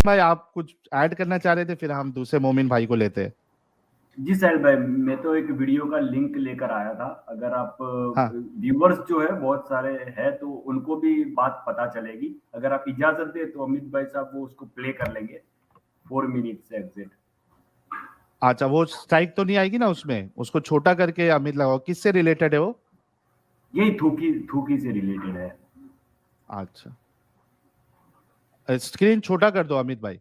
بھائی آپ کچھ ایڈ کرنا چاہ رہے تھے، پھر ہم دوسرے مومن بھائی کو لیتے ہیں. جی سہیل بھائی، میں تو ایک ویڈیو کا لنک لے کر آیا تھا. اگر آپ ہاں ویورز جو ہے بہت سارے ہیں تو ان کو بھی بات پتہ چلے گی. اگر آپ اجازت دیں تو امت بھائی صاحب وہ اس کو پلے کر لیں گے 4 منٹ سے ایگزٹ. اچھا، وہ اسٹرائک تو نہیں آئے گی نا اس میں؟ اس کو چھوٹا کر کے امت لگاؤ. کس سے ریلیٹڈ ہے وہ؟ یہی تھوکی سے ریلیٹڈ ہے. اچھا، اسکرین چھوٹا کر دو امت بھائی.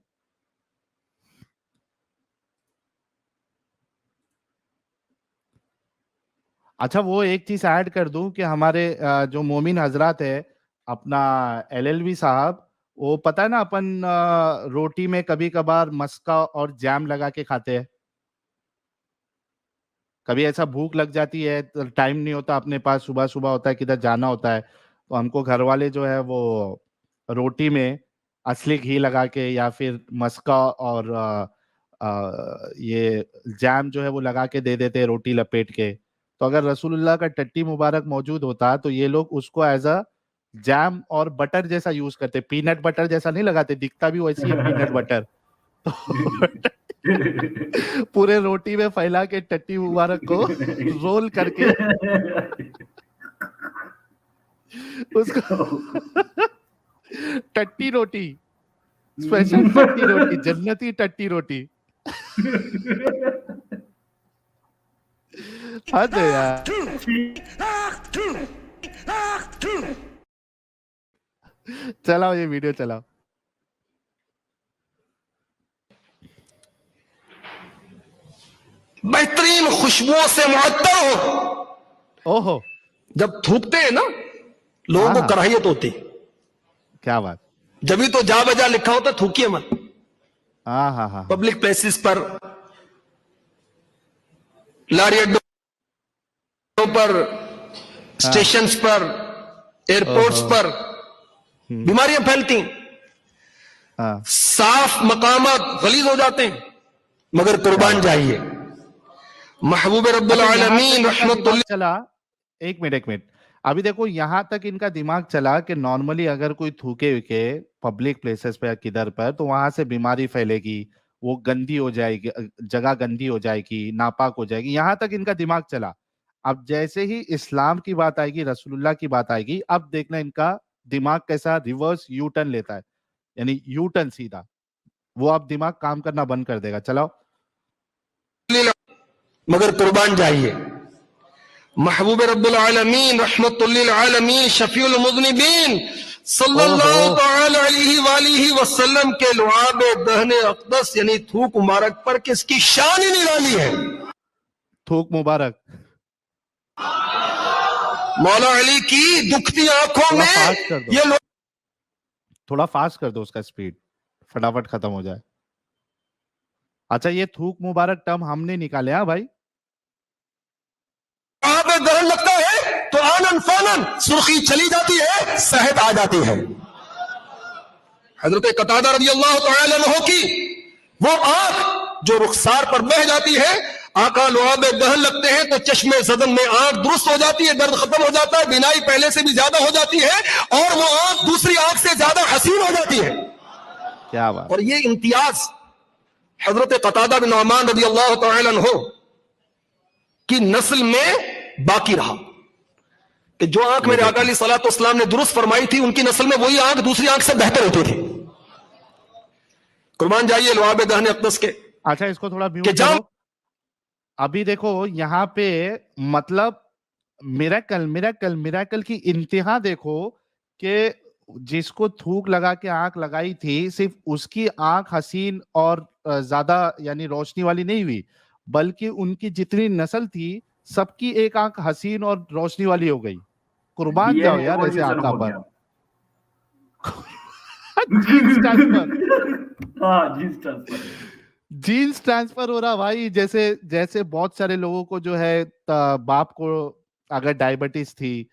اچھا، وہ ایک چیز ایڈ کر دوں کہ ہمارے جو مومن حضرات ہے، اپنا LLB صاحب، وہ پتہ ہے نا اپن روٹی میں کبھی کبھار مسکا اور جام لگا کے کھاتے ہیں. کبھی ایسا بھوک لگ جاتی ہے، ٹائم نہیں ہوتا اپنے پاس، صبح صبح ہوتا ہے کدھر جانا ہوتا ہے، تو ہم کو گھر والے جو ہے وہ روٹی میں اصلی گھی لگا کے یا پھر مسکا اور یہ جام جو ہے وہ لگا کے دے دیتے روٹی لپیٹ کے. تو اگر رسول اللہ کا ٹٹی مبارک موجود ہوتا تو یہ لوگ اس کو ایز اے جام اور بٹر جیسا یوز کرتے. پینٹ بٹر جیسا نہیں لگاتے، دکھتا بھی ویسی ہے پینٹ بٹر. پورے روٹی میں پھیلا کے ٹٹی مبارک کو رول کر کے اس کو ٹٹی روٹی، اسپیشل ٹٹی روٹی، جنتی ٹٹی روٹی. حد ہے یار. چلاؤ یہ ویڈیو چلاؤ. بہترین خوشبوؤں سے معطر ہو. اوہو، جب تھوکتے ہیں نا لوگوں کو کراہیت ہوتی. کیا بات. جبھی تو جا بجا لکھا ہوتا تھوکیے مت. ہاں ہاں ہاں، پبلک پلیسز پر، لاری اڈوں پر، اسٹیشنز پر، ایئرپورٹس پر بیماریاں پھیلتی ہیں. صاف مقامات غلیظ ہو جاتے ہیں. مگر قربان جائیے محبوب رب العالمین رحمت اللہ. چلا ایک منٹ. ابھی دیکھو یہاں تک ان کا دماغ چلا کہ نارملی اگر کوئی تھوکے ہوئے پبلک پلیسز پہ کدھر پر تو وہاں سے بیماری پھیلے گی، وہ گندی ہو جائے گی، جگہ گندی ہو جائے گی، ناپاک ہو جائے گی. یہاں تک ان کا دماغ چلا. اب جیسے ہی اسلام کی بات آئے گی، رسول اللہ کی بات آئے گی، اب دیکھنا ان کا دماغ کیسا ریورس یو ٹرن لیتا ہے. یعنی یو ٹرن سیدھا، وہ اب دماغ کام کرنا بند کر دے گا. چلاؤ. مگر قربان جائیے محبوب رب العالمین رحمت للعالمین شفیع المذنبین صلی اللہ تعالی علیہ وآلہ وسلم کے لعاب دہن اقدس یعنی تھوک مبارک پر کس کی شان ہی نرالی ہے. تھوک مبارک مولا علی کی دکھتی آنکھوں میں یہ لوگ. تھوڑا فاسٹ کر دو اس کا سپیڈ، فٹافٹ ختم ہو جائے. اچھا، یہ تھوک مبارک ٹرم ہم نے نکالے. ہاں بھائی، دہن لگتا ہے تو آنن فانن سرخی چلی جاتی ہے، صحت آ جاتی ہے. حضرت قتادہ رضی اللہ تعالی عنہ کی وہ آنکھ جو رخسار پر بہہ جاتی ہے، آقا لعاب دہن لگتے ہیں تو چشمے زدن میں آنکھ درست ہو جاتی ہے، درد ختم ہو جاتا ہے، بینائی پہلے سے بھی زیادہ ہو جاتی ہے اور وہ آنکھ دوسری آنکھ سے زیادہ حسین ہو جاتی ہے. کیا بات. اور یہ امتیاز حضرت قتادہ بن نعمان رضی اللہ تعالی عنہ کی نسل میں باقی رہا کہ جو آنکھ میرے آقا علیہ الصلوۃ والسلام نے درست فرمائی تھی، ان کی نسل میں وہی آنکھ دوسری آنکھ سے بہتر ہوتی تھی. قربان جائیے لعاب دہن اقدس کے. اچھا، اس کو تھوڑا میوٹ کرو. ابھی دیکھو یہاں پہ مطلب میراکل کی انتہا دیکھو کہ جس کو تھوک لگا کے آنکھ لگائی تھی، صرف اس کی آنکھ حسین اور زیادہ یعنی روشنی والی نہیں ہوئی، بلکہ ان کی جتنی نسل تھی سب کی ایک آنکھ حسین اور روشنی والی ہو گئی. قربان جاؤ یار ایسے آقا پر. جینز ٹرانسفر ہو رہا بھائی. جیسے بہت سارے لوگوں کو جو ہے باپ کو اگر ڈائبٹیز تھی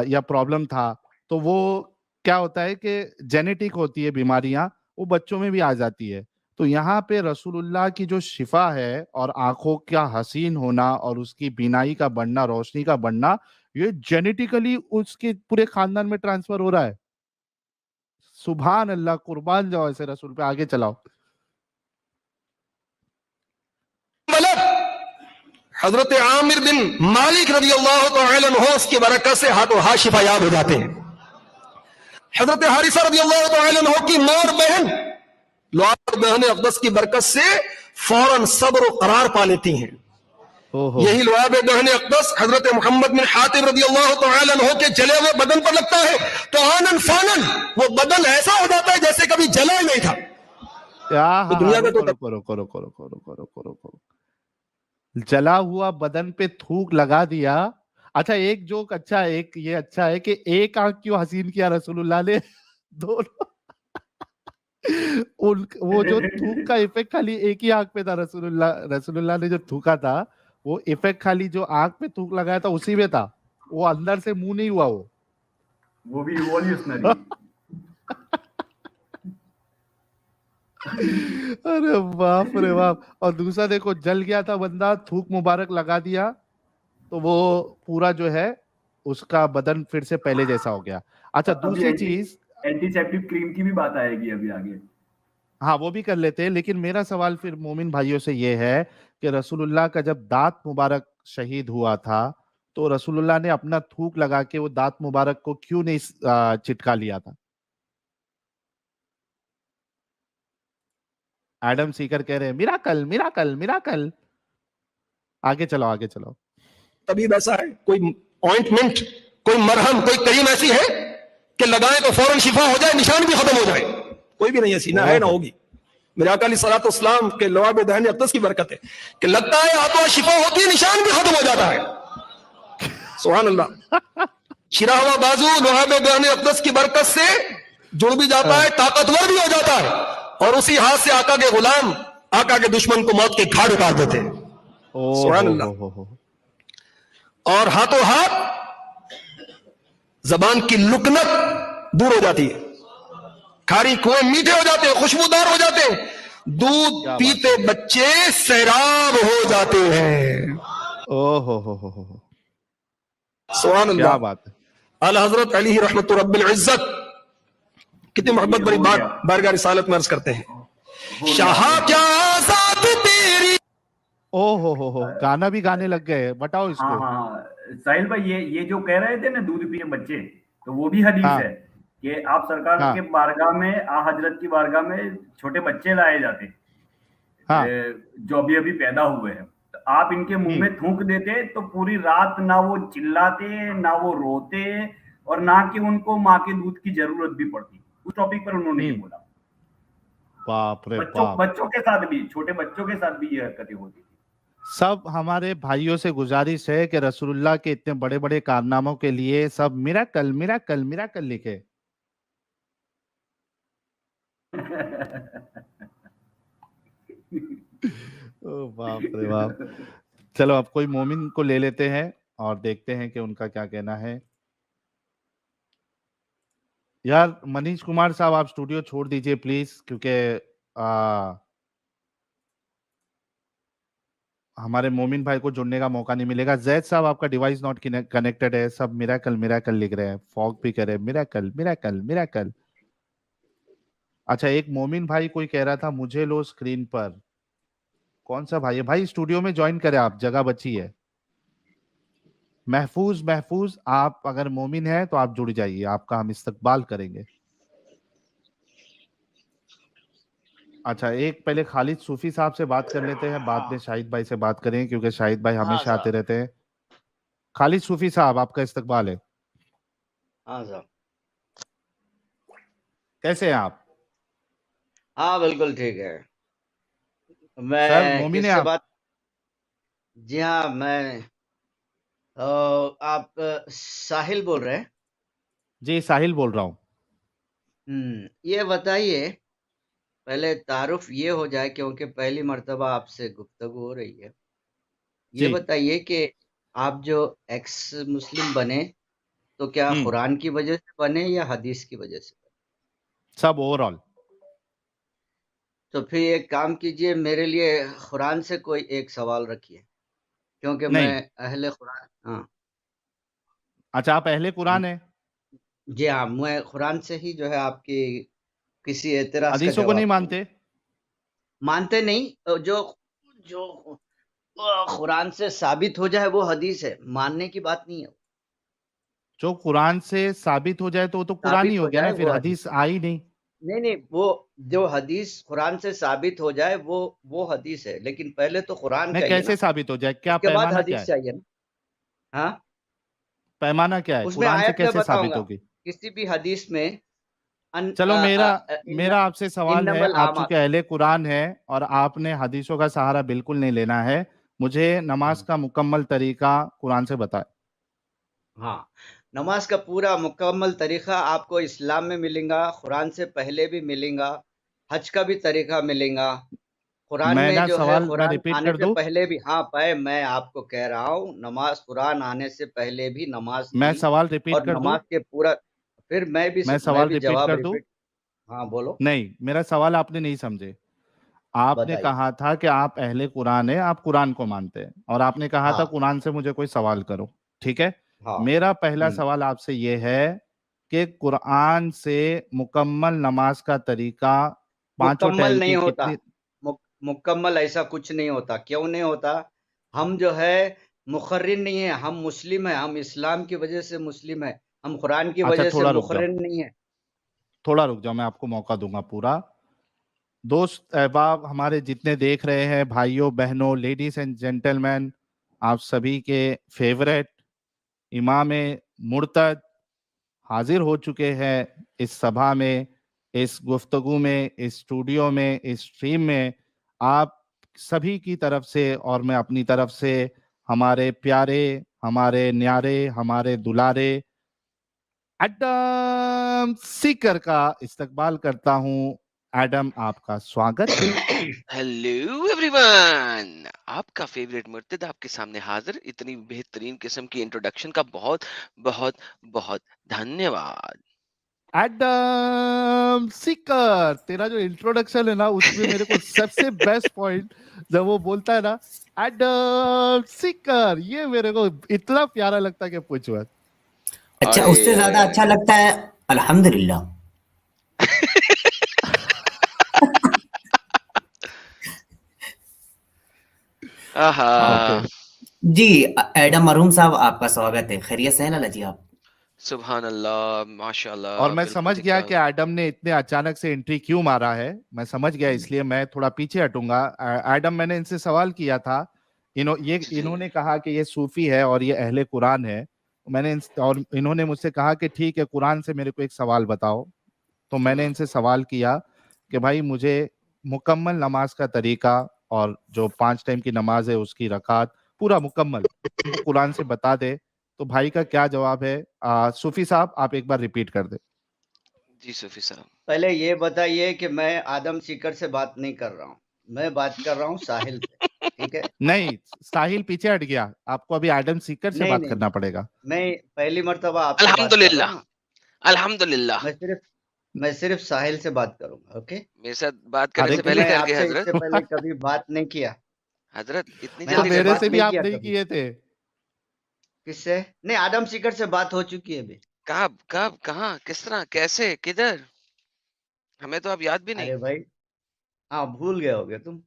یا پرابلم تھا تو وہ کیا ہوتا ہے کہ جینیٹک ہوتی ہے بیماریاں، وہ بچوں میں بھی آ جاتی ہے. تو یہاں پہ رسول اللہ کی جو شفا ہے اور آنکھوں کا حسین ہونا اور اس کی بینائی کا بڑھنا، روشنی کا بڑھنا، یہ جینیٹیکلی اس کے پورے خاندان میں ٹرانسفر ہو رہا ہے. सुभान अल्लाह, कुर्बान जाओ ऐसे रसूल पे। आगे चलाओ। हजरत आमिर बिन मालिक रजी अल्लाह तआला अन्हु उसकी बरकत से हाथों हाथ शिफायाब हो जाते हैं। हजरत हारिसा रजी अल्लाह तआला अन्हु की मां और बहन लुआब बहन अक़दस की बरकत से फौरन सब्र और करार पा लेती हैं। यही लुआब बहन अक़दस हजरत मोहम्मद बिन हातिब रजी अल्लाह तआला अन्हु के जले हुए बदन पर लगता है तो आनन फानन वो बदन ऐसा हो जाता है जैसे कभी जला ही नहीं था। तो दुनिया में तो करो जला हुआ बदन पे थूक लगा दिया। अच्छा, एक जोक अच्छा है, एक ये अच्छा है कि एक आंख क्यों हसीन किया रसूलुल्लाह ने, दोनों वो जो थूक का इफेक्ट खाली एक ही आंख पे था। रसूलुल्लाह ने जो थूका था वो इफेक्ट खाली जो आंख पे थूक लगाया था उसी में था, वो अंदर से मुंह नहीं हुआ वो भी इवोल्यूशनरी। अरे बाप रे बाप। और दूसरा देखो, जल गया था बंदा, थूक मुबारक लगा दिया तो वो पूरा जो है उसका बदन फिर से पहले जैसा हो गया। अच्छा, दूसरी चीज, एंटीसेप्टिक क्रीम की भी बात आएगी अभी आगे। हाँ वो भी कर लेते हैं, लेकिन मेरा सवाल फिर मोमिन भाइयों से ये है कि रसूलुल्लाह का जब दांत मुबारक शहीद हुआ था तो रसूलुल्लाह ने अपना थूक लगा के वो दांत मुबारक को क्यों नहीं चिटका लिया था? एडम सीकर कह रहे हैं मिराकल मिराकल मिराकल। आगे चलो आगे चलो। तबीब ऐसा है, कोई ऑइंटमेंट, कोई मरहम, कोई क्रीम ऐसी है कि लगाएं तो फौरन शिफा हो जाए, निशान भी खत्म हो जाए? कोई भी नहीं, ऐसी ना है ना होगी। मेरे आका अलैहिस्सलातु वस्सलाम के लुआब दहन अक़दस की बरकत है कि लगता है हाथों शिफा होती है, निशान भी खत्म हो जाता है। सुभान अल्लाह। शिरा हुआ बाजू लुआब दहन अक़दस की बरकत से जुड़ भी जाता है, ताकतवर भी हो जाता है, और उसी हाथ से आका के गुलाम आका के दुश्मन को मौत के घाट उतार देते हैं। सुभान अल्लाह। और हाथों हाथ जबान की लुकनत दूर हो जाती है, खारी कुएं मीठे हो जाते हैं, खुशबूदार हो जाते हैं, दूध पीते बच्चे सैराब हो जाते हैं। ओहो सुभान अल्लाह। क्या बात है। आला हजरत अली रहमतुर रब्बिल इज्जत कितनी मोहब्बत भरी बात बारगाह रिसालत में अर्ज करते हैं। शाह क्या आजाद तेरी। ओहो गाना भी गाने लग गए, बताओ इसको। हाँ साहिल भाई, ये जो कह रहे थे ना दूध पिए बच्चे, तो वो भी हदीस है कि आप सरकार के बारगाह में, आ हजरत की बारगाह में छोटे बच्चे लाए जाते जो अभी अभी पैदा हुए हैं, तो आप इनके मुंह में थूक देते तो पूरी रात ना वो चिल्लाते ना वो रोते और ना कि उनको माँ के दूध की जरूरत भी पड़ती। उस टॉपिक पर उन्होंने ये बोला। बाप रे बाप। बच्चों के साथ भी, छोटे बच्चों के साथ भी ये हरकतें होती थी। सब हमारे भाइयों से गुजारिश है कि रसूलुल्लाह के इतने बड़े बड़े कारनामों के लिए सब मिराकल मिराकल मिराकल लिखे। ओ बाप रे बाप। चलो अब कोई मोमिन को ले लेते हैं और देखते हैं कि उनका क्या कहना है। यार मनीष कुमार साहब, आप स्टूडियो छोड़ दीजिए प्लीज, क्योंकि हमारे मोमिन भाई को जुड़ने का मौका नहीं मिलेगा। जैद साहब, आपका डिवाइस नॉट कनेक्टेड है। सब मिराकल मिराकल लिख रहे हैं, फॉग भी कह रहे हैं मिराकल मिराकल मिराकल। अच्छा, एक मोमिन भाई कोई कह रहा था मुझे लो स्क्रीन पर। कौन सा भाई है? भाई स्टूडियो में ज्वाइन करें आप, जगह बची है। महफूज आप अगर मोमिन है तो आप जुड़ जाइए, आपका हम इस्तकबाल करेंगे। अच्छा, एक पहले खालिद सूफी साहब से बात कर लेते हैं, बाद में शाहिद भाई से बात करें, क्योंकि शाहिद भाई हमेशा आते रहते हैं। खालिद सूफी साहब, आपका इस्तकबाल है। हाँ साहब, कैसे हैं आप? हाँ बिल्कुल ठीक है। सर मैं मोमिन है किससे आप? बात? जी हाँ, मैं आप साहिल बोल रहे हैं? जी साहिल बोल रहा हूँ। ये बताइए, पहले तारुफ ये हो जाए क्योंकि पहली मर्तबा आपसे गुफ्तगू हो रही है। ये बताइए कि आप जो एक्स मुस्लिम बने तो क्या कुरान की वजह से बने या हदीस की वजह से बने? सब ओवरऑल। तो फिर एक काम कीजिए, मेरे लिए कुरान से कोई एक सवाल रखिए, क्योंकि मैं अहले कुरान। हाँ। अच्छा, आप अहले कुरान है? जी हाँ, मैं कुरान से ही जो है आपकी किसी एतराज का हदीसों को नहीं जवाब मानते? मानते नहीं, जो जो कुरान से साबित हो जाए वो हदीस है, मानने की बात नहीं है। जो कुरान से साबित हो जाए तो वो तो कुरान ही साबित हो हो गया ना, जाए फिर वो हदीस आई नहीं। नहीं, वो जो हदीस कुरान से साबित हो जाए वो हदीस है, लेकिन पहले तो कुरान नहीं, चाहिए कैसे ना, साबित हो जाए? क्या उसके बाद पैमाना क्या हदीस है? चाहिए ना। हाँ, पैमाना क्या है? उसमें कुरान से आयत में कैसे साबित बताऊंगा, होगी? किसी भी हदीस में चलो, मेरा आपसे सवाल है, इन्नमल आप आमाल। चूंकि अहले कुरान है और आपने हदीसों का सहारा बिल्कुल नहीं लेना है, मुझे नमाज का मुकम्मल तरीका कुरान से बताए। हाँ, नमाज का पूरा मुकम्मल तरीका आपको इस्लाम में मिलेगा, कुरान से पहले भी मिलेगा, हज का भी तरीका मिलेगा, कुरान मैं में ना जो है, सवाल मैं कुरान रिपीट आने कर से दूं? पहले भी, हाँ भाई मैं आपको कह रहा हूँ, नमाज कुरान आने से पहले भी नमाज मैं थी, सवाल रिपीट और कर दूं? नमाज के पूरा, फिर मैं मैं सवाल भी रिपीट जवाब कर दूं? रिपीट। हाँ बोलो, नहीं, मेरा सवाल आपने नहीं समझे। आपने बताइए। कहा था कि आप अहले कुरान है, आप कुरान को मानते हैं, और आपने कहा था हाँ कुरान से मुझे कोई सवाल करो। ठीक है, हाँ। मेरा पहला सवाल आपसे ये है कि कुरान से मुकम्मल नमाज का तरीका पांचों मुकम्मल टाइम नहीं की होता, कितनी? मुकम्मल ऐसा कुछ नहीं होता। क्यों नहीं होता? हम जो है मुखर्रिन नहीं है, हम मुस्लिम है, हम इस्लाम की वजह से मुस्लिम है, हम कुरान की अच्छा, वजह से थोड़ा रुक जाओ, मुखर्रिन नहीं है। थोड़ा रुक जाओ, मैं आपको मौका दूंगा पूरा। दोस्त अहबाब, हमारे जितने देख रहे हैं, भाइयों बहनों, लेडीज एंड जेंटलमैन, आप सभी के फेवरेट इमाम मुर्तद हाजिर हो चुके हैं इस सभा में, इस गुफ्तगू में, इस स्टूडियो में, इस स्ट्रीम में। आप सभी की तरफ से और मैं अपनी तरफ से हमारे प्यारे, हमारे न्यारे, हमारे दुलारे एडम सीकर का इस्तकबाल करता हूं। एडम, आपका स्वागत। हेलो एवरीवन, आपका फेवरेट मुर्तद आपके सामने हाजिर। इतनी बेहतरीन किस्म की इंट्रोडक्शन का बहुत बहुत बहुत धन्यवाद। एडम सीकर, तेरा जो इंट्रोडक्शन है ना, उसमें मेरे को सबसे बेस्ट पॉइंट जब वो बोलता है ना, एडम सीकर, ये मेरे को इतना प्यारा लगता है कि पूछ मत। अच्छा, उससे ज्यादा अच्छा लगता है अल्हम्दुलिल्लाह। आहा, ओके, जी, एडम मरहूम साहब, आपका स्वागत है। खैरियत से हैं लाला जी आप? सुभान अल्लाह, और माशाल्लाह, मैं बिल्कुल समझ ठीक गया ठाक। कि एडम ने इतने अचानक से एंट्री क्यों मारा है, मैं समझ गया, इसलिए मैं थोड़ा पीछे हटूंगा। एडम, मैंने इनसे सवाल किया था, जी जी, इन्होंने कहा कि ये सूफी है और ये अहले कुरान है। और इन्होंने मुझसे कहा कि ठीक है, कुरान से मेरे को एक सवाल बताओ। तो मैंने इनसे सवाल किया कि भाई मुझे मुकम्मल नमाज का तरीका और जो 5 टाइम की नमाज है उसकी रकात पूरा मुकम्मल वो कुरान से बता दे। तो भाई का क्या जवाब है? सूफी साहब, आप एक बार रिपीट कर दे। जी सूफी साहब। पहले ये बताइए कि मैं आदम सीकर से बात नहीं कर रहा हूँ, मैं बात कर रहा हूँ साहिल से, ठीक है? नहीं, साहिल पीछे हट गया, आपको अभी एडम सीकर से नहीं बात नहीं, करना पड़ेगा। मैं पहली मर्तबा आपसे बात कर रहा हूँ अल्हम्दुलिल्लाह, ना, अल्हम्दुलिल्लाह। मैं सिर्फ साहिल से बात करूंगा, ओके? मेरे साथ बात करने अरे से क्योंकि पहले मैं कर गए आपसे इससे हजरत। पहले कभी बात नहीं किया, हजरत इतनी मैं तो जल्दी आपसे मेरे करने बात से से भी नहीं आप किया नहीं कभी। किए थे? किससे? नहीं, आदम सीकर से बात हो चुकी है अभी। कब कब कहाँ किस तरह कैसे किधर? हमें तो अब याद भी नहीं। अरे भाई, हाँ भूल गए होगे तुम।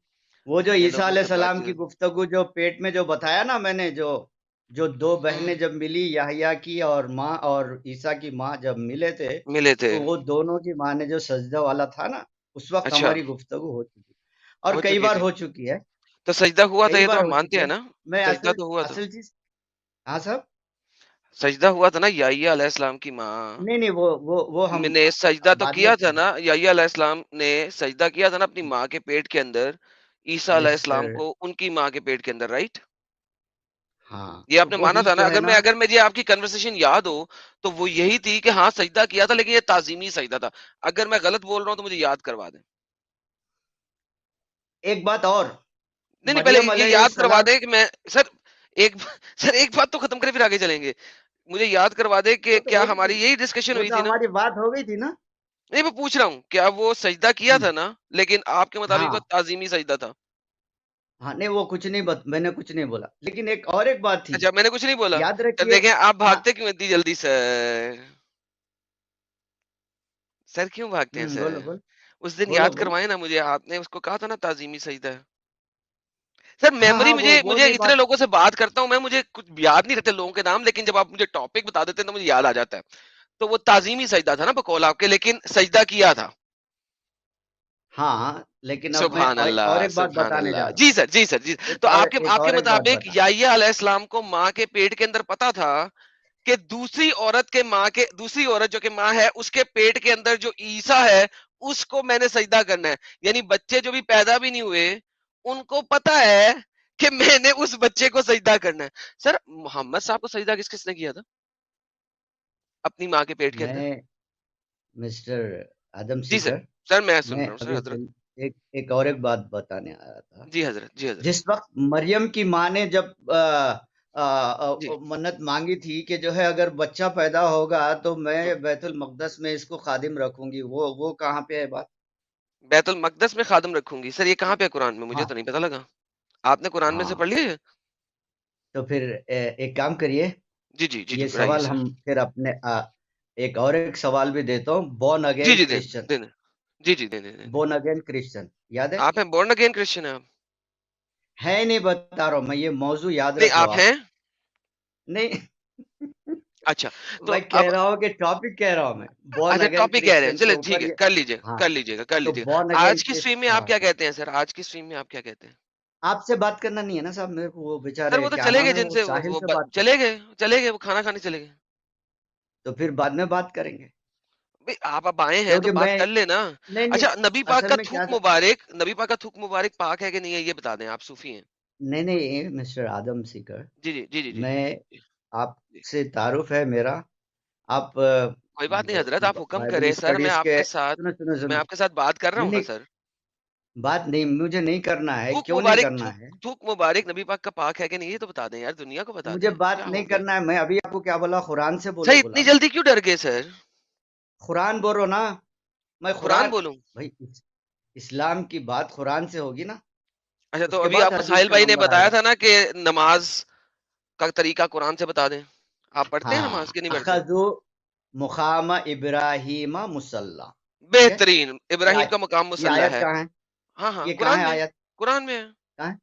वो जो चलो ईसा वो अलैहि सब बात सलाम की जो। गुफ्तगू जो पेट में जो बताया ना मैंने, जो जो दो बहनें जब मिली, याह्या की और माँ, और ईसा की माँ जब मिले थे, मिले थे। तो वो दोनों की माँ ने जो सजदा वाला था ना, उस वक्त अच्छा, हमारी गुफ्तगू हो चुकी, और हो कई चुकी बार थी। हो चुकी है, तो सजदा हुआ था, कई ये तो बार हम हो मानते चुकी हैं है। ना। मैं सजदा असल तो हुआ था। असल चीज, हाँ साहब, सजदा हुआ था ना, याह्या अलैहिस्सलाम की माँ नहीं नहीं, वो हम ने सजदा तो बाद में किया था करेंगे। ना। याह्या अलैहिस्सलाम ने सजदा किया था ना अपनी माँ के पेट के अंदर, ईसा यस अलैहिस्सलाम सर, को उनकी माँ के पेट के अंदर, राइट? हाँ, ये तो आपने माना वही था ना? जो है ना, अगर मुझे आपकी कन्वर्सेशन याद हो तो वो यही थी कि हाँ सजदा किया था, लेकिन ये ताजीमी सजदा था। अगर मैं गलत बोल रहा हूँ तो मुझे याद करवा दें। एक बात और, नहीं नहीं, पहले मरियम ये याद करवा अलैहिस्सलाम, दें कि मैं सर एक सर एक बात तो खत्म करें फिर आगे चलेंगे। मुझे याद करवा दे कि वो तो क्या हो गई हमारी थी, यही डिस्कशन वो हुई तो थी ना? हमारी बात हो गई थी ना। नहीं, मैं पूछ रहा हूँ क्या वो सजदा किया हम्म, था ना, लेकिन आपके मुताबिक वो हाँ ताजीमी सजदा था? हाँ, नहीं वो कुछ नहीं मैंने कुछ नहीं बोला, लेकिन एक और एक बात थी, अच्छा, मैंने कुछ नहीं बोला। याद सर रखिए। देखें, आप हाँ, भागते क्यों इतनी जल्दी? सर सर क्यों भागते हैं बोलो सर? बोलो उस दिन बोलो याद बोलो करवाए ना मुझे, आपने उसको कहा था ना ताजीमी सजदा है। सर हाँ मेमोरी हाँ मुझे वो मुझे नहीं इतने बात लोगों से बात करता हूँ मैं, मुझे कुछ याद नहीं रहते लोगों के नाम, लेकिन जब आप मुझे टॉपिक बता देते हैं तो मुझे याद आ जाता है। तो वो ताजीमी सजदा था ना बकौल आपके, लेकिन सजदा किया था। हाँ लेकिन अब मैं सुभान और अल्लाह, एक बात सुभान बताने जा अल्लाह। रहा जी हूँ, सर, जी सर, जी। तो आपके एक आपके और एक बात मुताबिक बता। याह्या अलैहिस्सलाम को माँ के पेट के अंदर पता था कि दूसरी औरत के माँ के, दूसरी औरत जो कि माँ है उसके पेट के अंदर जो ईसा है उसको मैंने सजदा करना है। यानी बच्चे जो भी पैदा भी नहीं हुए उनको पता है कि मैंने उस बच्चे को सजदा करना है। सर मोहम्मद साहब को सजदा किस किसने किया था अपनी माँ के पेट के अंदर? मैं मिस्टर आदम जी सर, सीकर, सर मैं सुन मैं रहा हूँ सर अभी हजरत। एक और एक बात बताने आया था। जी हजरत, जी हजरत। जिस वक्त मरियम की माँ ने जब जी मन्नत मांगी थी कि जो है अगर बच्चा पैदा होगा तो हम्म, मैं बैतुल मक़दस में इसको खादिम रखूंगी, वो कहाँ पे है बात? बैतुल मकदस में खादम रखूंगी। सर ये कहाँ पे है कुरान में? मुझे हाँ तो नहीं पता लगा। आपने कुरान में से हाँ पढ़ लिया है? तो फिर एक काम करिए, जी जी जी जी, ये पढ़ाइए सवाल सर। हम फिर अपने एक और एक सवाल भी देता हूँ। बॉर्न जी अगेन जी, दे क्रिश्चियन, देने। जी जी, दे दे दे। बॉर्न अगेन क्रिश्चियन याद है? आप हैं बोर्न अगेन क्रिश्चियन? है आप? है नहीं बता रहा हूँ मैं, ये मौजू याद नहीं रख लो आप आप। हैं? नहीं अच्छा, तो मैं कह अब रहा हूँ कि टॉपिक कह रहा हूँ मैं, बॉर्न अच्छा अगेन टॉपिक कह रहे हैं, क्रिश्चियन के चलिए ठीक ऊपर है, ये। कर लीजिए, हाँ कर लीजिएगा, कर तो लीजिएगा। बॉर्न अगेन आज की स्ट्रीम में हाँ आप क्या कहते हैं सर? आज की स्ट्रीम में आप क्या कहते हैं? आपसे बात करना नहीं है ना साहब, मेरे को वो सर बेचारे वो तो क्या चले नाम गए है वो जिनसे साहिल वो से बात कर, चले गए, वो खाना खाने चले गए। तो फिर बाद में बात करेंगे भाई आप अब आए हैं तो क्योंकि बात मैं कर लेना। नहीं नहीं अच्छा नबी पाक असल का में थूक क्या था, मुबारक, नबी पाक का थूक मुबारक पाक है कि नहीं है ये बता दें, आप सूफी हैं। नहीं नहीं मिस्टर आदम सीकर, जी जी जी जी जी मैं जी जी। आपसे तारुफ है मेरा, आप कोई बात नहीं हजरत, आप हुक्म बाइबल करें सर, स्टडीज के सुनो सुनो मैं सुनो, आपके साथ बात कर रहा नहीं हूँ ना नहीं सर। बात नहीं मुझे नहीं करना है, थूक क्यों नहीं मुबारक, करना थूक है, थूक मुबारक नबी पाक का पाक है कि नहीं ये तो बता दें यार, दुनिया को बता मुझे दें, बात क्या हो नहीं गया? करना है। मैं अभी आपको क्या बोला, कुरान से सर बोलो बोला इतनी ना, जल्दी क्यों डर गए सर? कुरान बोलो ना, मैं कुरान कुरान, बोलूं? भाई इस्लाम की बात कुरान से होगी ना, अच्छा तो उसके अभी बाद आपको हदीस साहिल का भाई ने नंबर बताया आएगा। था ना कि नमाज का तरीका कुरान से बता दें। आप पढ़ते हैं हाँ नमाज के नहीं पढ़ते? अखजु मुकाम इब्राहिम मुसल्ला, ठीक है, बेहतरीन, ये इब्राहिम का मकाम ये मुसल्ला आयत है। कहाँ है? हाँ हाँ, ये कहाँ कुरान है में, आयत? कुरान में है, कहाँ है?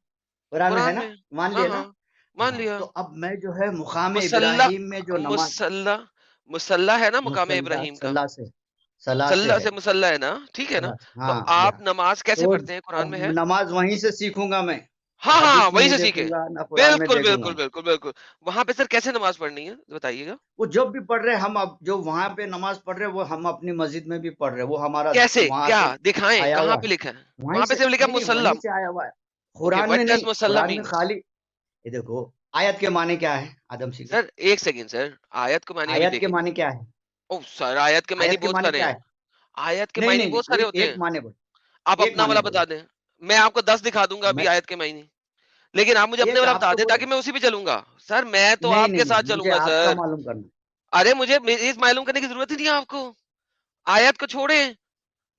कुरान में है कुरान ना, में। मान हाँ लिया ना। हाँ, मान हाँ लिया। तो अब मैं जो है मुकाम मुसल्ला, इब्राहिम में जो नमाज, मुसल्ला, मुसल्ला है ना मकाम मुसल्ला इब्राहिम का? सल्ला से, सला से सल्ला है, से मुसल्ला है ना, ठीक है ना? सला से तो हाँ ये आप हाँ। नमाज कैसे तो पढ़ते हैं कुरान अब में है? नमाज वहीं से सीखूंगा मैं, हाँ हाँ हाँ, हदीस में वहीं नहीं से सीखे। देखूंगा ना कुरान में बिल्कुल देखूंगा बिल्कुल मैं। बिल्कुल बिल्कुल। वहां पे सर कैसे नमाज पढ़नी है बताइएगा? वो जब भी पढ़ रहे हम, अब जो वहां पे नमाज पढ़ रहे वो हम अपनी मस्जिद में भी पढ़ रहे, वो हमारा कैसे वहां क्या से दिखाएं, आया कहाँ हुआ पे है, लिखा है? वहीं वहां पे से सिर्फ लिखा है नहीं नहीं मुसल्ला। वहीं से आया हुआ है, ओके, कुरान में व्हाट डज नहीं, मुसल्ला कुरान में मीन्स? खाली ये देखो आयत के माने क्या है आदम सीकर, सर एक सेकंड सर, आयत को मानी अभी आयत के देखेंगे। माने क्या है, ओह सर आयत के मानी आयत के बहुत माने सारे क्या हैं। है? आयत के नहीं मायने नहीं बहुत नहीं सारे होते एक हैं। माने बोलो, आप एक अपना माने वाला बता बोलो। दें। मैं आपको 10 दिखा दूंगा अभी मैं आयत के मायने, लेकिन आप मुझे अपने एक वाला आप बता तो दें बोलो, ताकि मैं उसी पे चलूंगा। सर मैं तो नहीं नहीं आपके नहीं साथ मुझे चलूंगा आपका सर। मालूम करना, अरे मुझे मेरी इस मालूम करने की जरूरत ही नहीं है आपको। आयत को छोड़े,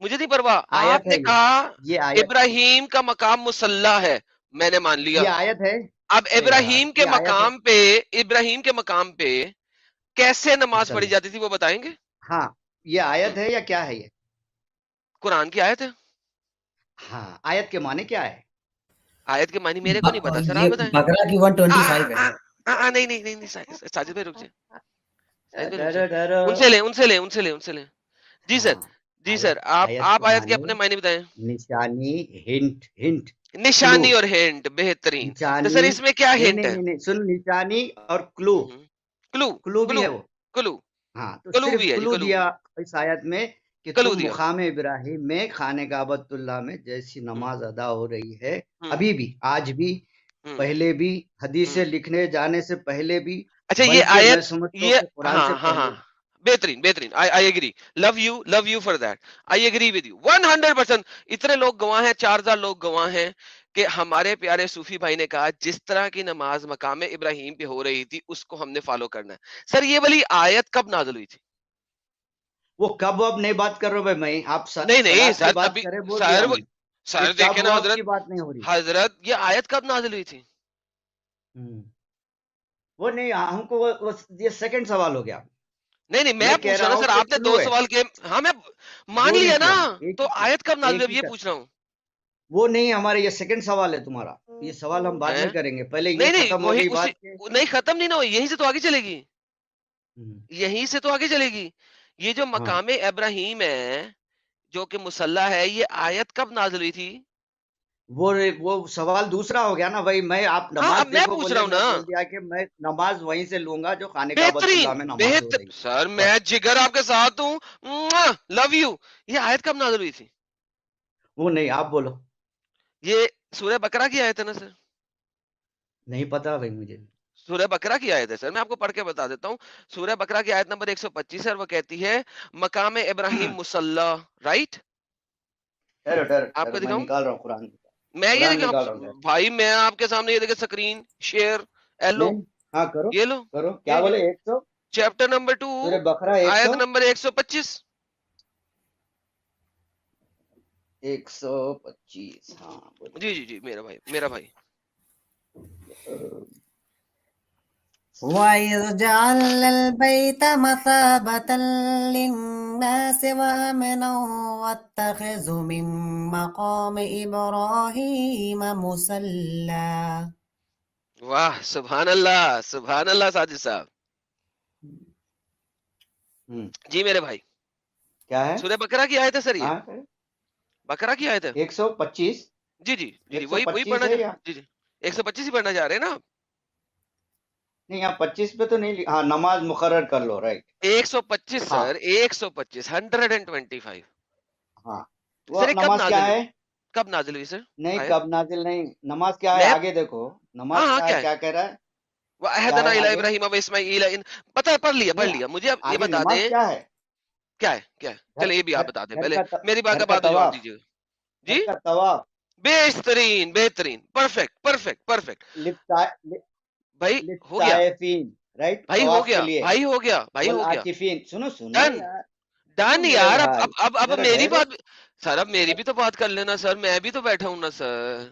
मुझे नहीं परवाह। आयत आपने है कहा ये आयत, इब्राहिम का मकाम मुसल्ला है, मैंने मान ये लिया। आयत है। अब अरे यार इब्राहिम के ये आयत है, मकाम पे, इब्राहिम के मकाम पे कैसे नमाज पढ़ी मुसल्ला, जाती थी वो बताएंगे? हाँ ये आयत हम्म, है या क्या है ये? कुरान की आयत है। हाँ आयत के माने क्या है? आयत के मानी मेरे को नहीं पता सर, ये आप बताएं। बकरा की 125 है। नहीं नहीं नहीं नहीं, साजिद भाई रुक जाए, साजिद भाई रुक डरो जाए। डरो, उनसे ले। जी सर, हाँ जी सर, आयत, आयत आप के आयत के माने अपने मायने बताएं। निशानी, हिंट हिंट, क्लू, निशानी और हिंट, बेहतरीन। तो निशानी, सर इसमें क्या नहीं हिंट नहीं है? नहीं नहीं सुन, निशानी और क्लू, क्लू, क्लू भी क्लू, है वो। क्लू, हाँ तो क्लू सिर्फ भी है जी, क्लू क्लू दिया भी, इस आयत में कि क्लू तुम दिया। मुकाम इब्राहिम में खाने काबतुल्लाह में जैसी हम्म नमाज अदा हो रही है, हम्म अभी भी, आज भी, हम्म पहले भी, हदीसें हम्म। लिखने जाने से पहले भी, अच्छा ये बल्कि मैं आयत, समझता हूँ ये कि कुरान से हाँ हाँ पहले हाँ, भी। बेहतरीन बेहतरीन, I agree, love you for that, I agree with you 100%। इतने लोग गवाह हैं, 4000 लोग गवाह हैं कि हमारे प्यारे सूफी भाई ने कहा जिस तरह की नमाज मकाम इब्राहिम पे हो रही थी उसको हमने फॉलो करना है। सर ये वाली आयत कब नाज़िल हुई थी? वो कब अब नहीं बात कर रहे हो भाई, मैं आप नहीं नहीं सलात की सर, बात अभी करें बोल सर दिया मैं, ये सर कब देखे ना वब हजरत, की बात नहीं हो रही। हजरत ये आयत कब नाज़िल हुई थी? हम्म, वो नहीं हमको ये सेकंड सवाल हो गया। نہیں نہیں میں میں پوچھ کہہ رہا رہا ہوں ہوں سر کہ آپ نے کلو 2 ہے، سوال کے ہاں میں مان دو لیا نہیں نا کیا، ایک تو ہی آیت کب نازل ایک ہوئی ہی یہ کا، پوچھ رہا ہوں وہ نہیں ہمارے یہ سیکنڈ سوال ہے تمہارا، یہ سوال ہم بعد میں ہیں؟ کریں گے، پہلے یہ نہیں نہیں ختم ہو وہی گئی اسی بات کہ نہیں ختم نہیں نہ ہوئی یہیں سے تو آگے چلے گی یہیں سے تو آگے چلے گی یہ جو ہاں مقام ابراہیم ہے جو کہ مسلح ہے یہ آیت کب نازل ہوئی تھی وہ سوال دوسرا ہو گیا نا بھائی، میں آپ ہاں نماز اب میں دیکھو پوچھ رہا بولے، ہوں میں نا بول دیا کہ میں نماز وہیں سے لوں گا جو خانہ کعبۃ بہترین اللہ میں نماز ہو بہتر رہی ہے، سر بس۔ میں جگر آپ کے ساتھ ہوں لو یو یہ آیت کب نازل ہوئی تھی وہ نہیں، آپ بولو، یہ سورہ بقرہ کی آیت ہے نا سر نہیں پتا بھائی مجھے۔ سورہ بقرہ کی آیت ہے سر میں آپ کو پڑھ کے بتا دیتا ہوں سورہ بقرہ کی آیت نمبر 125 ہے وہ کہتی ہے مقام ابراہیم مسلح رائٹ ٹھہرو ٹھہرو آپ ٹھہرو، کو میں دکھاؤں نکال رہا ہوں قرآن، میں یہ قرآن دیکھیں نکال رہا ہوں، ٹھہرو۔ بھائی میں آپ کے سامنے یہ دیکھیں اسکرین شیئر ایلو نہیں، ہاں کرو یہ لو کرو، کیا بولے 100 چیپٹر نمبر 2 سورہ بقرہ آیت 100 نمبر 125 125، ہاں بولو۔ جی جی جی میرا بھائی وَإِذْ جَعَلْنَا الْبَيْتَ مَثَابَةً لِلنَّاسِ وَأَمْنًا وَاتَّخِذُوا مِن مَّقَامِ إِبْرَاهِيمَ مُصَلًّى واہ سبحان اللہ ساجد صاحب جی میرے بھائی کیا ہے؟ سورہ بقرہ کی آیت ہے سر یہ ہاں بقرہ کی آیت ہے 125 جی جی جی جی وہی 125 پڑھنا ہے یا جی جی 125 ہی پڑھنا چاہ رہے ہیں نا آپ نہیں؟ یہاں 25 پہ تو نہیں، ہاں نماز مقرر کر لو، رائٹ، 125 ہاں سر 125 125 ہاں۔ سر وہ یہ کب نماز کیا نازل ہوئی ہے؟ کب نازل ہوئی سر نہیں آیت کب نازل نہیں، نماز کیا ہے میں آگے دیکھو، ہاں نماز ہاں کیا ہے، کیا کہہ رہا ہے، کیا وَأَهْدَنَا ہے إِلَىٰ آگے؟ إِبْرَاهِيمَ وَإِسْمَاعِيلَ پتہ ہے پڑھ نہیں لیا مجھے اب یہ آگے بتا نماز دیں کیا ہے؟ کیا ہے گھر چلے یہ بھی آپ گھر بتا دیں گھر پہلے کا میری بات گھر کا کا بعد میں جواب طواف، دیجیے گا گھر جی کا طواف، بہترین پرفیکٹ بھائی ہو گیا للطائفین، رائٹ، بھائی ہو طواف کے گیا لیے، بھائی ہو گیا بھائی ہو گیا والعاکفین، سنو سنو ڈن یار، سنو ڈن میرے یار بھائی، اب ذرا میری ٹھہرو، بات سر اب میری بھی تو بات کر لینا سر میں بھی تو بیٹھا ہوں نا سر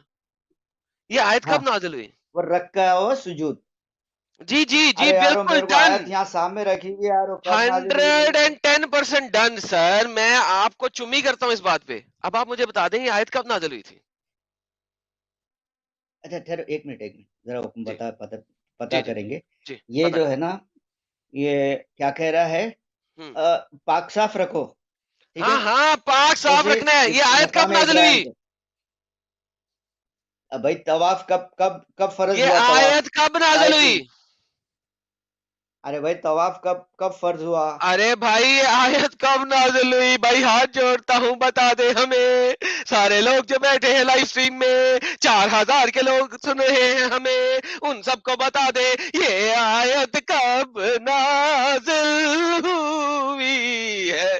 یہ آیت ہاں، کب نازل ہوئی وہ رکع و سجود، جی ارے یارو بالکل میرے کو ڈن آیت یہاں سامنے رکھی ہوئی ہے یارو، کب نازل ہوئی بولے تو 110% ڈن سر میں آپ کو چمی کرتا ہوں اس بات پہ اب آپ مجھے بتا دیں یہ آیت کب نازل ہوئی تھی اچھا ٹھہرو، ایک منٹ ذرا جی پتا جی جی کریں گے، جی یہ پتہ جو کر ہے نا، یہ کیا کہہ رہا ہے، ہوں پاک صاف رکھو، ٹھیک ہے، ہاں پاک صاف کیسے؟ رکھنا ہے یہ آیت کب مقام نازل ابراہیم ہوئی کو، بھائی طواف کب فرض یہ ہوا طواف، آیت کب نازل ہوئی طائفین، ارے بھائی طواف کب فرض ہوا، ارے بھائی یہ آیت کب نازل ہوئی بھائی ہاتھ جوڑتا ہوں بتا دے ہمیں سارے لوگ جو بیٹھے ہیں لائف سٹریم میں 4000 کے لوگ سن رہے ہیں ہمیں ان سب کو بتا دے یہ آیت کب نازل ہوئی ہے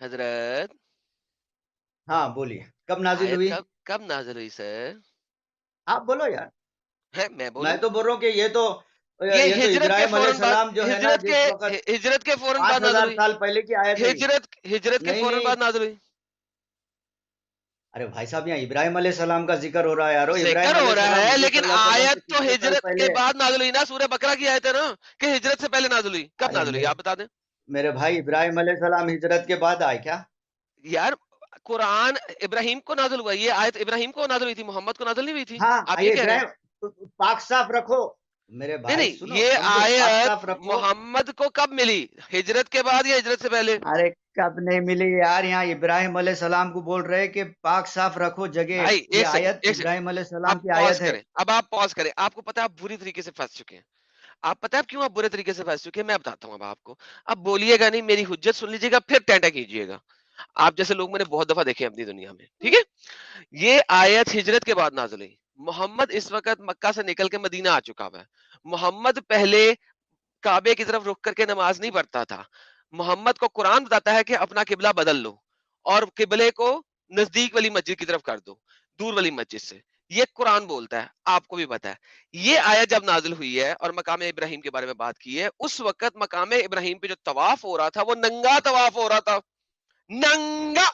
حضرت ہاں بولیے کب نازل آیت ہوئی، کب نازل ہوئی سر آپ بولو یار، ہے میں میں بولوں تو بول رہا ہوں کہ یہ تو یہ ہجرت کے ابراہیم علیہ فوراً بعد السلام جو ہے نا ہجرت جس وقت کے فوراً بعد نازل 5000 ہوئی سال پہلے کی آیت ہے یہ، ہجرت کے نہیں فوراً نہیں، بعد نازل ہوئی ارے بھائی صاحب یہاں ابراہیم علیہ السلام کا ذکر ہو رہا ہے یارو، ابراہیم ذکر علیہ ہو رہا السلام ہے حضور صلی لیکن اللہ علیہ وسلم سے آیت تو کتنے سال ہجرت کے پہلے، بعد نازل ہوئی نا سورہ بقرہ کی آیت ہے نا کہ ہجرت سے پہلے نازل ہوئی کب ارے نازل ہوئی آپ بتا دیں میرے بھائی ابراہیم علیہ السلام ہجرت کے بعد آئے کیا؟ یار قرآن ابراہیم کو نازل ہوا یہ آیت ابراہیم کو نازل ہوئی تھی محمد کو نازل نہیں ہوئی تھی ہاں آپ یہ یہ کہہ رہے ہیں ابراہیم پاک صاف رکھو، میرے نہیں بھائی نہیں سنو یہ سمجھو، پاک آیت صاف رکھو، محمد کو کب ملی ہجرت کے بعد یا ہجرت سے پہلے ارے کب نہیں ملی یار، یہاں ابراہیم علیہ السلام کو بول رہے کہ پاک صاف رکھو جگہ، بھائی یہ ایک آیت سیکنڈ ابراہیم علیہ اب السلام کی پاز آیت ہے، کریں آپ پاز کریں آپ کو پتا ہے آپ بری طریقے سے پھنس چکے ہیں آپ پتا ہے کیوں آپ برے طریقے سے پھنس چکے ہیں میں بتاتا ہوں اب آپ کو اب بولیے گا نہیں میری حجت سن لیجیے گا پھر ٹینٹا کیجیے گا آپ جیسے لوگ میں نے بہت دفعہ دیکھے اپنی دنیا میں ٹھیک ہے یہ آیت ہجرت کے بعد نازل ہوئی محمد اس وقت مکہ سے نکل کے مدینہ آ چکا ہوا ہے محمد پہلے کعبے کی طرف رخ کر کے نماز نہیں پڑھتا تھا محمد کو قرآن بتاتا ہے کہ اپنا قبلہ بدل لو اور قبلے کو نزدیک والی مسجد کی طرف کر دو دور والی مسجد سے یہ قرآن بولتا ہے آپ کو بھی پتا ہے یہ آیت جب نازل ہوئی ہے اور مقام ابراہیم کے بارے میں بات کی ہے اس وقت مقام ابراہیم پہ جو طواف ہو رہا تھا وہ ننگا طواف ہو رہا تھا ننگا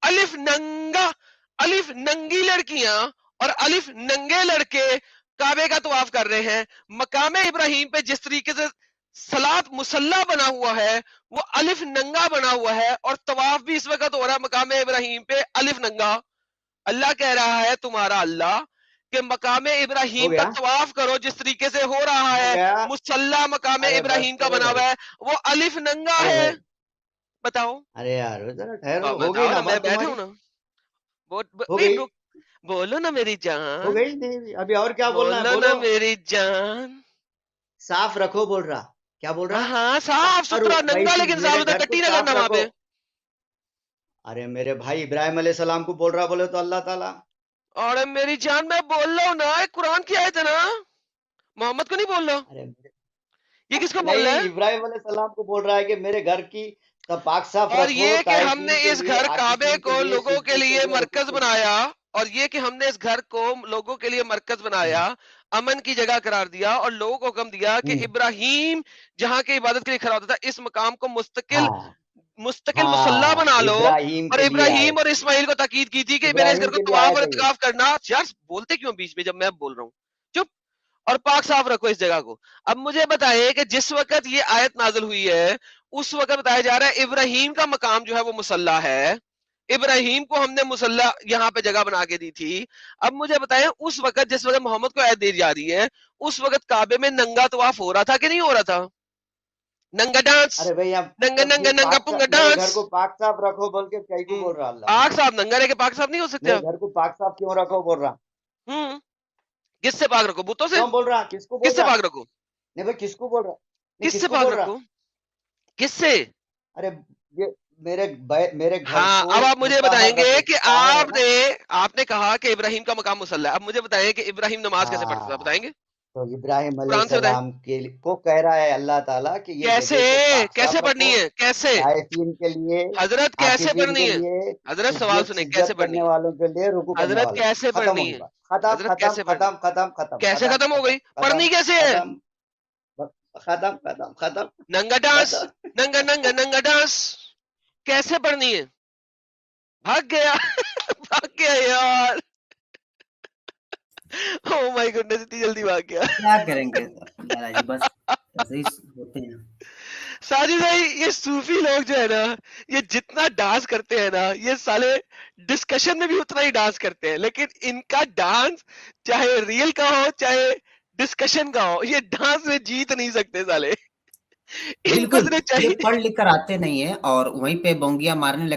الف ننگا अलिफ नंगी लड़कियां और अलिफ नंगे लड़के काबे का तवाफ कर रहे हैं। मकाम इब्राहिम पे जिस तरीके से सलात मुसल्ला बना हुआ है वो अलिफ नंगा बना हुआ है, और तवाफ भी इस वक्त हो रहा है मकाम इब्राहिम पे अलिफ नंगा। अल्लाह कह रहा है तुम्हारा अल्लाह कि मकाम इब्राहिम का तवाफ करो जिस तरीके से हो रहा है, मुसल्ला मकाम इब्राहिम का बना हुआ है वो अलिफ नंगा है। बताओ। अरे यार जरा ठहरो, हो गई बताओ ना ना, मैं बात बैठा हूं तुम्हारी? ना। हो गई? बोलो ना मेरी हो जान, गई? नहीं अभी और क्या बोलना है? बोलो ना बोलो। मेरी जान। साफ रखो बोल रहा। क्या बोल रहा? हाँ साफ सुथरा और नंगा, भाई लेकिन मेरे साफ सुथरा, घर को कट्टी ना साफ करना वहां पे। रखो। अरे मेरे भाई इब्राहिम अलैहिस्सलाम को बोल रहा, बोले तो अल्लाह ताला। और मेरी जान मैं बोल रहा हूँ ना, कुरान की आयत है ना, मोहम्मद को नहीं बोल रहा। अरे ये किसको बोल रहा नहीं, है? इब्राहिम अलैहिस्सलाम को बोल रहा है कि मेरे घर की पाक साफ और रखो, ये कि ताइफीन हमने के इस लिए, घर काबे आकिफीन को के लिए, लोगों के सिद्दीक लिए रुकू मरकज के लिए। बनाया, और ये कि हमने इस घर को लोगों के लिए मरकज बनाया, अमन की जगह करार दिया, और लोगों को हुक्म दिया कि इब्राहिम जहाँ के इबादत के लिए खड़ा होता था, इस मकाम को मुस्तकिल मुसल्ला बना लो। इब्राहिम और के लिए इब्राहिम आए और थे। इस्माइल को ताकीद की थी कि मेरे इस घर इब्राहिम को के लिए तवाफ आए और थे ये। इत्काफ करना। यार बोलते क्यों बीच में जब मैं बोल रहा हूँ? चुप। और पाक साफ रखो इस जगह को। अब मुझे बताइए कि जिस वक्त ये आयत नाजिल हुई है उस वक्त बताया जा रहा है इब्राहिम का मकाम जो है वो मुसल्ला है, इब्राहिम को हमने मुसल्ला यहाँ पे जगह बना के दी थी। अब मुझे बताएं उस वक्त जिस वक्त मोहम्मद को आयत दी जा रही है उस वक्त काबे में नंगा तवाफ हो रहा था कि नहीं हो रहा था? नंगा डांस, अरे भैया नंगा नंगा नंगा पुंगा मेरे घर डांस। को पाक साफ रखो बोल के कई को बोल रहा अल्लाह। पाक साफ नंगा रह के पाक साफ नहीं हो सकते मेरे आप? घर को पाक साफ क्यों रखो बोल रहा? किससे पाक रखो? बुतों से? क्यों बोल रहा? किसको बोल किससे रहा? पाक रखो? नहीं भाई किसको बोल रहा? किससे किसको पाक बोल रहा? रखो? किससे? अरे ये मेरे घर हाँ, को अब आप मुझे मुतहर बताएंगे रखो, कि ताहिर है ना? आपने कहा कि इब्राहिम का मकाम मुसल्ला है। अब मुझे बताएं कि इब्राहिम नमाज कैसे पढ़ता था, हाँ, बताएंगे? तो इब्राहिम कुरान से बताएं। अलैहिस्सलाम को कह रहा है अल्लाह ताला कि ये कैसे? जगह को पाक कैसे साफ पढ़नी रखो, है? कैसे? ताइफीन के लिए, हजरत कैसे आकिफीन पढ़नी के है? लिए, हजरत सवाल सुने, कैसे सिजदत पढ़नी करने है? वालों के लिए, रुकू करने हजरत वालों। कैसे खत्म पढ़नी होगी है? बात। खत्म हजरत खत्म कैसे पढ़नी? खत्म खत्म खत्म कैसे खत्म खत्म हो गई? खत्म पढ़नी कैसे है? खत्म खत्म खत्म खत्म नंगा डांस, खत्म। नंगा नंगा नंगा डांस कैसे पढ़नी है? भाग गया भाग गया यार। ओह माय गॉडनेस, इतनी जल्दी भाग गया। क्या करेंगे लाला जी, बस ऐसे ही होते हैं। साजिद भाई, ये सूफी लोग जो है ना, ये जितना डांस करते हैं ना, ये साले डिस्कशन में भी उतना ही डांस करते हैं, लेकिन इनका डांस चाहे रियल का हो चाहे डिस्कशन का हो, ये डांस में जीत नहीं सकते साले। इनको बिल्कुल, सिर्फ ये चाहिए पढ़ लिख कर आते नहीं है और वहीं पे बोंगिया मारने